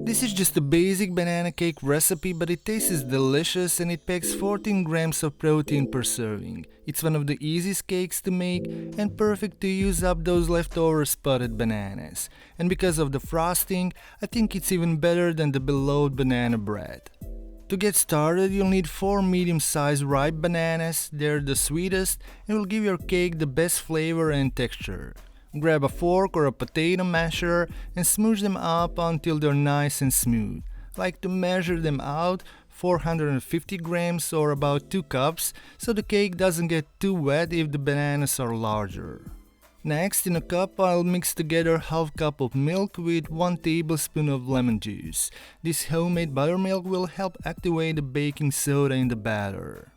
This is just a basic banana cake recipe, but it tastes delicious and it packs 14 grams of protein per serving. It's one of the easiest cakes to make and perfect to use up those leftover spotted bananas. And because of the frosting, I think it's even better than the beloved banana bread. To get started, you'll need 4 medium-sized ripe bananas. They're the sweetest and will give your cake the best flavor and texture. Grab a fork or a potato masher and smoosh them up until they're nice and smooth. I like to measure them out 450 grams or about 2 cups so the cake doesn't get too wet if the bananas are larger. Next, in a cup, I'll mix together half cup of milk with 1 tablespoon of lemon juice. This homemade buttermilk will help activate the baking soda in the batter.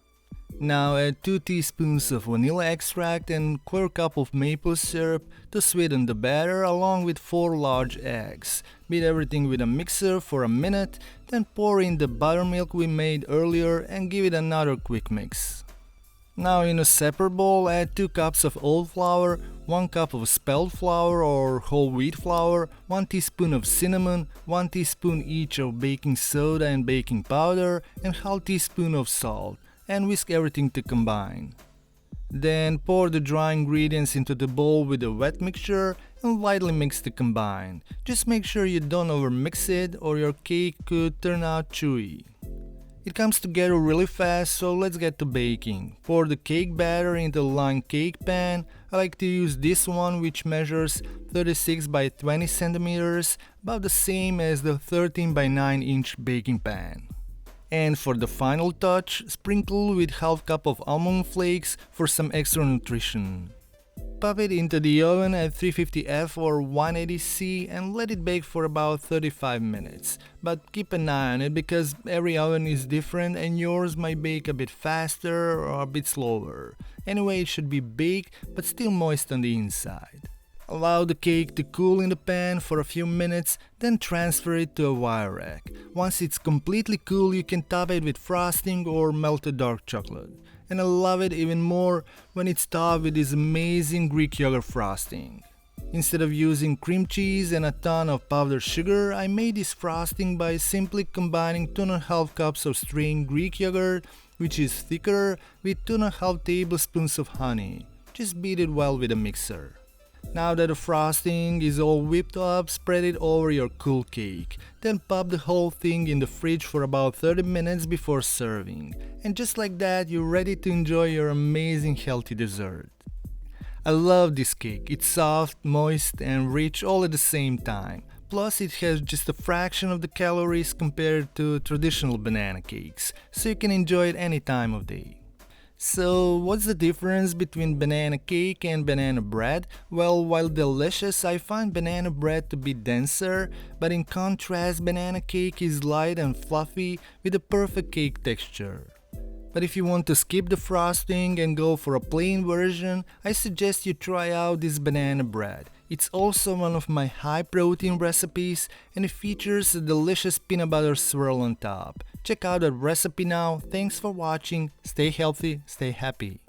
Now add 2 teaspoons of vanilla extract and 1/4 cup of maple syrup to sweeten the batter along with 4 large eggs. Beat everything with a mixer for a minute, then pour in the buttermilk we made earlier and give it another quick mix. Now in a separate bowl, add 2 cups of oat flour, 1 cup of spelt flour or whole wheat flour, 1 teaspoon of cinnamon, 1 teaspoon each of baking soda and baking powder, and half teaspoon of salt, and whisk everything to combine. Then pour the dry ingredients into the bowl with a wet mixture and lightly mix to combine. Just make sure you don't overmix it or your cake could turn out chewy. It comes together really fast, so let's get to baking. Pour the cake batter into the lined cake pan. I like to use this one, which measures 36 by 20 centimeters, about the same as the 13 by 9 inch baking pan. And for the final touch, sprinkle with half cup of almond flakes for some extra nutrition. Pop it into the oven at 350 F or 180 C and let it bake for about 35 minutes. But keep an eye on it because every oven is different and yours might bake a bit faster or a bit slower. Anyway, it should be baked but still moist on the inside. Allow the cake to cool in the pan for a few minutes, then transfer it to a wire rack. Once it's completely cool, you can top it with frosting or melted dark chocolate. And I love it even more when it's topped with this amazing Greek yogurt frosting. Instead of using cream cheese and a ton of powdered sugar, I made this frosting by simply combining 2.5 cups of strained Greek yogurt, which is thicker, with 2.5 tablespoons of honey. Just beat it well with a mixer. Now that the frosting is all whipped up, spread it over your cool cake. Then pop the whole thing in the fridge for about 30 minutes before serving. And just like that, you're ready to enjoy your amazing healthy dessert. I love this cake. It's soft, moist, and rich all at the same time. Plus, it has just a fraction of the calories compared to traditional banana cakes, so you can enjoy it any time of day. So, what's the difference between banana cake and banana bread? Well, while delicious, I find banana bread to be denser, but in contrast, banana cake is light and fluffy with a perfect cake texture. But if you want to skip the frosting and go for a plain version, I suggest you try out this banana bread. It's also one of my high protein recipes and it features a delicious peanut butter swirl on top. Check out that recipe now. Thanks for watching. Stay healthy, stay happy.